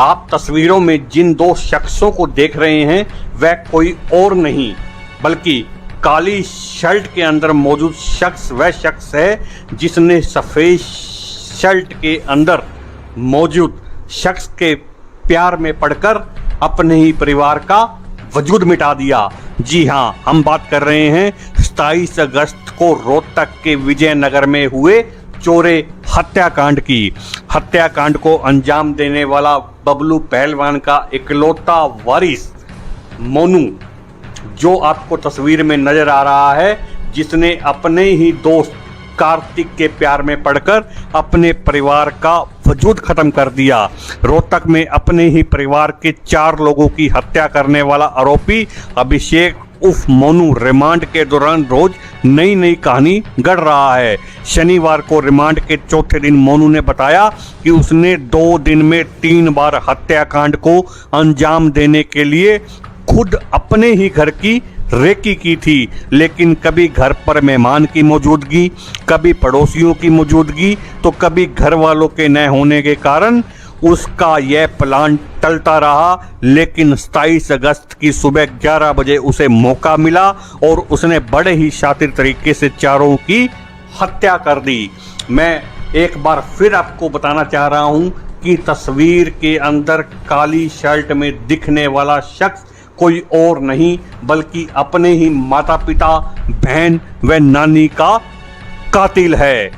आप तस्वीरों में जिन दो शख्सों को देख रहे हैं वह कोई और नहीं बल्कि काली शर्ट के अंदर मौजूद शख्स वह शख्स है जिसने सफ़ेद शर्ट के अंदर मौजूद शख्स के प्यार में पड़कर अपने ही परिवार का वजूद मिटा दिया। जी हाँ, हम बात कर रहे हैं 27 अगस्त को रोहतक के विजयनगर में हुए चोरे हत्याकांड की। हत्याकांड को अंजाम देने वाला बबलू पहलवान का इकलौता वारिस मोनू, जो आपको तस्वीर में नजर आ रहा है, जिसने अपने ही दोस्त कार्तिक के प्यार में पड़कर अपने परिवार का वजूद खत्म कर दिया। रोहतक में अपने ही परिवार के 4 लोगों की हत्या करने वाला आरोपी अभिषेक उर्फ मोनू रिमांड के दौरान रोज नई नई कहानी गढ़ रहा है। शनिवार को रिमांड के चौथे दिन मोनू ने बताया कि उसने 2 दिन में 3 बार हत्याकांड को अंजाम देने के लिए खुद अपने ही घर की रेकी की थी, लेकिन कभी घर पर मेहमान की मौजूदगी, कभी पड़ोसियों की मौजूदगी, तो कभी घर वालों के न होने के कारण उसका यह प्लान टलता रहा। लेकिन 27 अगस्त की सुबह 11 बजे उसे मौका मिला और उसने बड़े ही शातिर तरीके से चारों की हत्या कर दी। मैं एक बार फिर आपको बताना चाह रहा हूं कि तस्वीर के अंदर काली शर्ट में दिखने वाला शख्स कोई और नहीं बल्कि अपने ही माता पिता, बहन व नानी का कातिल है।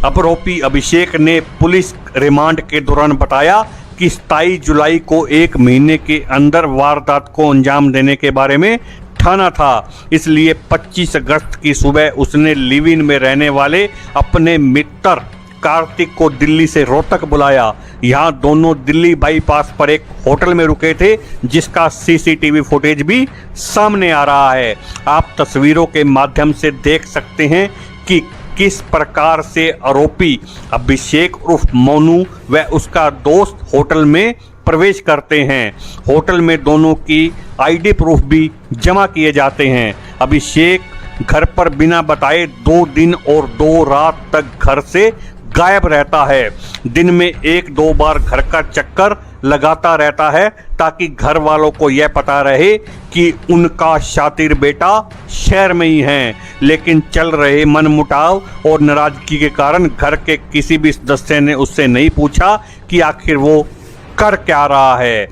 आरोपी अभिषेक ने पुलिस रिमांड के दौरान बताया कि 27 जुलाई को 1 महीने के अंदर वारदात को अंजाम देने के बारे में ठाना था, इसलिए 25 अगस्त की सुबह उसने लिव इन में रहने वाले अपने मित्र कार्तिक को दिल्ली से रोहतक बुलाया। यहाँ दोनों दिल्ली बाईपास पर एक होटल में रुके थे, जिसका सीसीटीवी फुटेज भी सामने आ रहा है। आप तस्वीरों के माध्यम से देख सकते हैं कि किस प्रकार से आरोपी अभिषेक उर्फ मोनू व उसका दोस्त होटल में प्रवेश करते हैं। होटल में दोनों की आईडी प्रूफ भी जमा किए जाते हैं। अभिषेक घर पर बिना बताए 2 दिन और 2 रात तक घर से गायब रहता है। दिन में 1-2 बार घर का चक्कर लगाता रहता है ताकि घर वालों को यह पता रहे कि उनका शातिर बेटा शहर में ही है। लेकिन चल रहे मनमुटाव और नाराजगी के कारण घर के किसी भी सदस्य ने उससे नहीं पूछा कि आखिर वो कर क्या रहा है।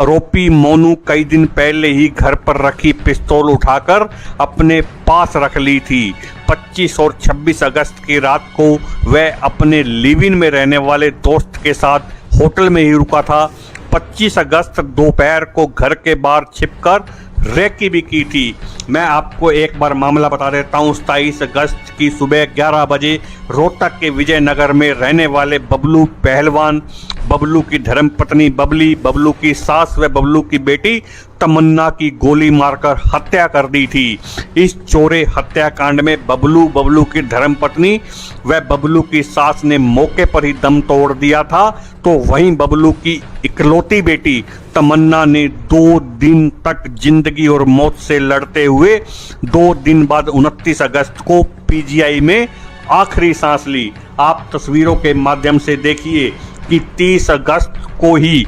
आरोपी मोनू कई दिन पहले ही घर पर रखी पिस्तौल उठाकर अपने पास रख ली थी। 25 और 26 अगस्त की रात को वह अपने लिव इन में रहने वाले दोस्त के साथ होटल में ही रुका था। 25 अगस्त दोपहर को घर के बाहर छिपकर रेकी भी की थी। मैं आपको एक बार मामला बता देता हूँ। 27 अगस्त की सुबह 11 बजे रोहतक के विजयनगर में रहने वाले बबलू पहलवान, बबलू की धर्मपत्नी बबली, बबलू की सास व बबलू की बेटी तमन्ना की गोली मारकर हत्या कर दी थी। इस चोरे हत्याकांड में बबलू की धर्मपत्नी व बबलू की सास ने मौके पर ही दम तोड़ दिया था, तो वहीं बबलू की इकलौती बेटी तमन्ना ने 2 दिन तक जिंदगी और मौत से लड़ते हुए 2 दिन बाद 29 अगस्त को पीजीआई में आखिरी सांस ली। आप तस्वीरों के माध्यम से देखिए कि 30 अगस्त को ही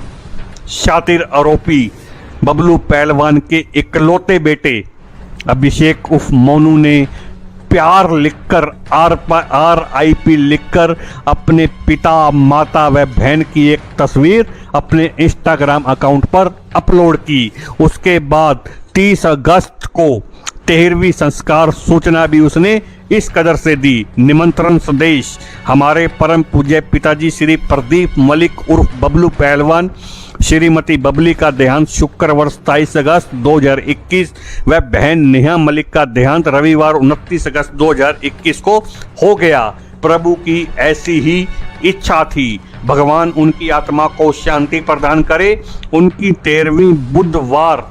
शातिर आरोपी बबलू पहलवान के इकलौते बेटे अभिषेक उर्फ मोनू ने प्यार लिखकर RIP लिखकर अपने पिता, माता व बहन की एक तस्वीर अपने इंस्टाग्राम अकाउंट पर अपलोड की। उसके बाद 30 अगस्त को 13वीं संस्कार सूचना भी उसने इस कदर से दी। निमंत्रण संदेश। हमारे परम पूज्य पिताजी श्री प्रदीप मलिक उर्फ बबलू पहलवान, श्रीमती बबली का देहांत शुक्रवार 27 अगस्त 2021 व बहन नेहा मलिक का देहांत रविवार 29 अगस्त 2021 को हो गया। प्रभु की ऐसी ही इच्छा थी। भगवान उनकी आत्मा को शांति प्रदान करे। उनकी 13वीं बुधवार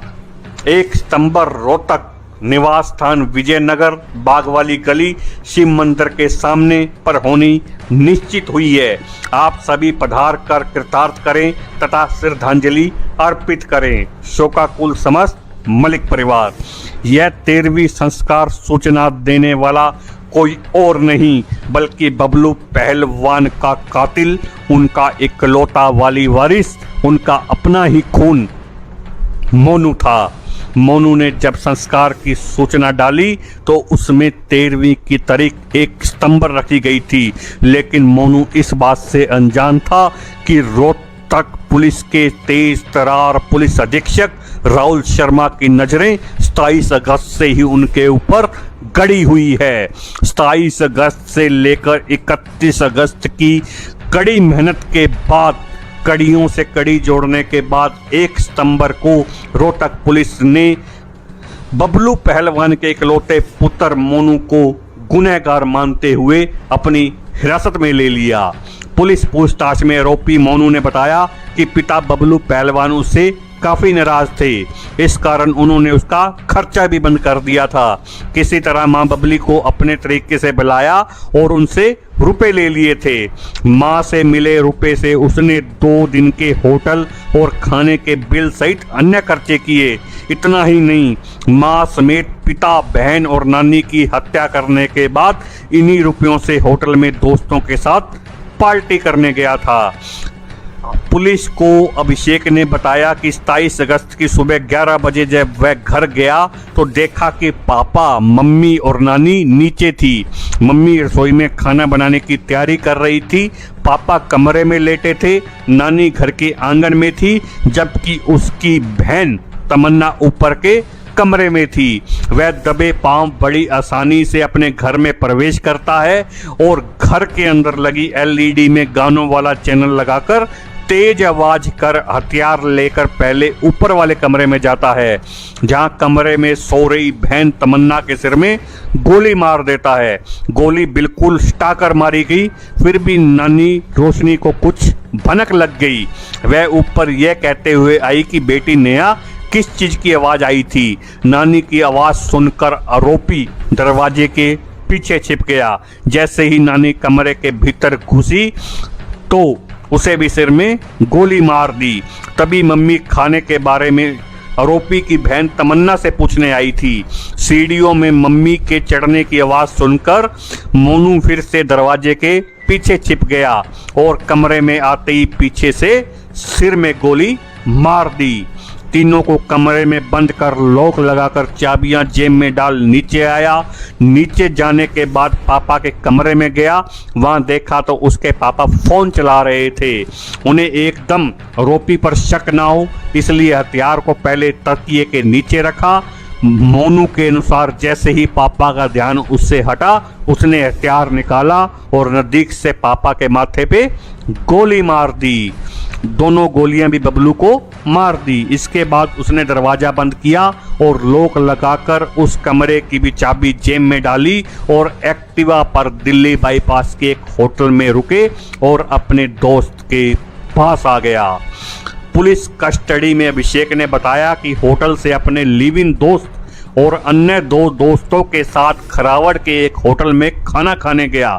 1 सितंबर रोहतक निवास स्थान विजयनगर बाग वाली गली शिव मंदिर के सामने पर होनी निश्चित हुई है। आप सभी पधार कर कृतार्थ करें तथा श्रद्धांजलि अर्पित करें। शोकाकुल समस्त मलिक परिवार। यह 13वीं संस्कार सूचना देने वाला कोई और नहीं बल्कि बबलू पहलवान का कातिल, उनका इकलौता वाली वारिस, उनका अपना ही खून मोनू था। मोनू ने जब संस्कार की सूचना डाली तो उसमें 13वीं की तारीख 1 सितंबर रखी गई थी, लेकिन मोनू इस बात से अनजान था कि रोहतक पुलिस के तेज तरार पुलिस अधीक्षक राहुल शर्मा की नजरें 27 अगस्त से ही उनके ऊपर गड़ी हुई है। 27 अगस्त से लेकर 31 अगस्त की कड़ी मेहनत के बाद, कड़ियों से कड़ी जोड़ने के बाद 1 सितंबर को रोहतक पुलिस ने बबलू पहलवान के इकलौते पुत्र मोनू को गुनहगार मानते हुए अपनी हिरासत में ले लिया। पुलिस पूछताछ में आरोपी मोनू ने बताया कि पिता बबलू पहलवान उससे काफी नाराज थे, इस कारण उन्होंने उसका खर्चा भी बंद कर दिया था। किसी तरह मां बबली को अपने तरीके से बुलाया और उनसे रुपए ले लिए थे। मां से मिले रुपए से उसने 2 दिन के होटल और खाने के बिल सहित अन्य खर्चे किए। इतना ही नहीं, मां समेत पिता, बहन और नानी की हत्या करने के बाद इन्हीं रुपयों से होटल में दोस्तों के साथ पार्टी करने गया था। पुलिस को अभिषेक ने बताया कि 27 अगस्त की सुबह 11 बजे जब वह घर गया तो देखा कि पापा, मम्मी और नानी नीचे थी। मम्मी रसोई में खाना बनाने की तैयारी कर रही थी, पापा कमरे में लेटे थे, नानी घर के आंगन में थी, जबकि उसकी बहन तमन्ना ऊपर के कमरे में थी। वह दबे पांव बड़ी आसानी से अपने घर में प्रवेश करता है और घर के अंदर लगी LED में गानों वाला चैनल लगाकर तेज आवाज कर हथियार लेकर पहले ऊपर वाले कमरे में जाता है, जहां कमरे में सो रही बहन तमन्ना के सिर में गोली मार देता है। गोली बिल्कुल स्टाकर मारी गई, फिर भी नानी रोशनी को कुछ भनक लग गई। वह ऊपर यह कहते हुए आई कि बेटी नेहा, किस चीज की आवाज आई थी। नानी की आवाज सुनकर आरोपी दरवाजे के पीछे छिप गया। जैसे ही नानी कमरे के भीतर घुसी तो उसे भी सिर में गोली मार दी। तभी मम्मी खाने के बारे में आरोपी की बहन तमन्ना से पूछने आई थी। सीढ़ियों में मम्मी के चढ़ने की आवाज सुनकर मोनू फिर से दरवाजे के पीछे छिप गया और कमरे में आते ही पीछे से सिर में गोली मार दी। तीनों को कमरे में बंद कर लॉक लगाकर चाबियां जेब में डाल नीचे आया। नीचे जाने के बाद पापा के कमरे में गया, वहां देखा तो उसके पापा फोन चला रहे थे। उन्हें एकदम आरोपी पर शक ना हो इसलिए हथियार को पहले तकिए के नीचे रखा। मोनू के अनुसार जैसे ही पापा का ध्यान उससे हटा, उसने हथियार निकाला और नजदीक से पापा के माथे पे गोली मार दी। दोनों गोलियां भी बबलू को मार दी। इसके बाद उसने दरवाजा बंद किया और लॉक लगाकर उस कमरे की भी चाबी जेब में डाली और एक्टिवा पर दिल्ली बाईपास के एक होटल में रुके और अपने दोस्त के पास आ गया। पुलिस कस्टडी में अभिषेक ने बताया कि होटल से अपने लिव इन दोस्त और अन्य 2 दोस्तों के साथ खरावड़ के एक होटल में खाना खाने गया।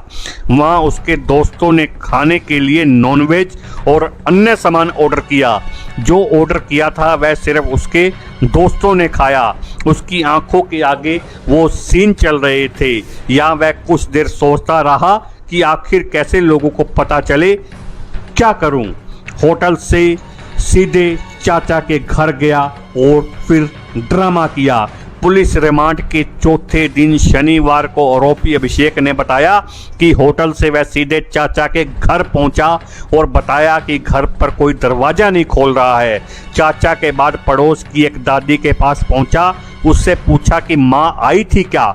वहां उसके दोस्तों ने खाने के लिए नॉनवेज और अन्य सामान ऑर्डर किया। जो ऑर्डर किया था वह सिर्फ उसके दोस्तों ने खाया। उसकी आंखों के आगे वो सीन चल रहे थे। यहाँ वह कुछ देर सोचता रहा कि आखिर कैसे लोगों को पता चले, क्या करूं। होटल से सीधे चाचा के घर गया और फिर ड्रामा किया। पुलिस रिमांड के चौथे दिन शनिवार को आरोपी अभिषेक ने बताया कि होटल से वह सीधे चाचा के घर पहुंचा और बताया कि घर पर कोई दरवाजा नहीं खोल रहा है। चाचा के बाद पड़ोस की एक दादी के पास पहुंचा, उससे पूछा कि माँ आई थी क्या।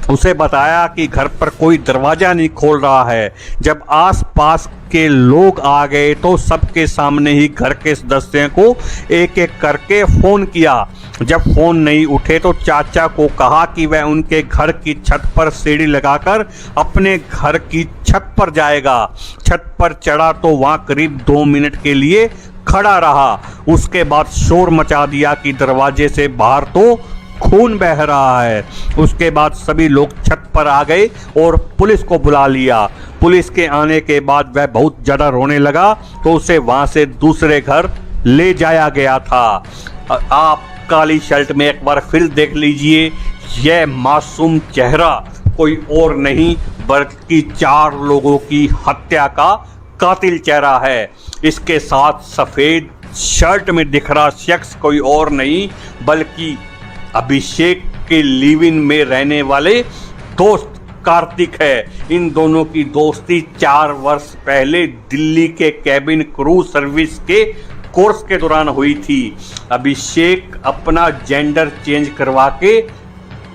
उसे बताया कि घर पर कोई दरवाजा नहीं खोल रहा है। जब आसपास के लोग आ गए तो सबके सामने ही घर के सदस्यों को एक एक करके फोन किया। जब फोन नहीं उठे तो चाचा को कहा कि वह उनके घर की छत पर सीढ़ी लगाकर अपने घर की छत पर जाएगा। छत पर चढ़ा तो वहां करीब 2 मिनट के लिए खड़ा रहा। उसके बाद शोर मचा दिया कि दरवाजे से बाहर तो खून बह रहा है। उसके बाद सभी लोग छत पर आ गए और पुलिस को बुला लिया। पुलिस के आने के बाद वह बहुत ज़्यादा रोने लगा तो उसे वहां से दूसरे घर ले जाया गया था। आप काली शर्ट में एक बार फिर देख लीजिए, यह मासूम चेहरा कोई और नहीं बल्कि 4 लोगों की हत्या का कातिल चेहरा है। इसके साथ सफेद शर्ट में दिख रहा शख्स कोई और नहीं बल्कि अभिषेक के लिव इन में रहने वाले दोस्त कार्तिक है। इन दोनों की दोस्ती 4 वर्ष पहले दिल्ली के कैबिन क्रू सर्विस के कोर्स के दौरान हुई थी। अभिषेक अपना जेंडर चेंज करवा के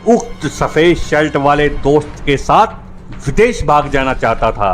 उक्त सफेद शर्ट वाले दोस्त के साथ विदेश भाग जाना चाहता था।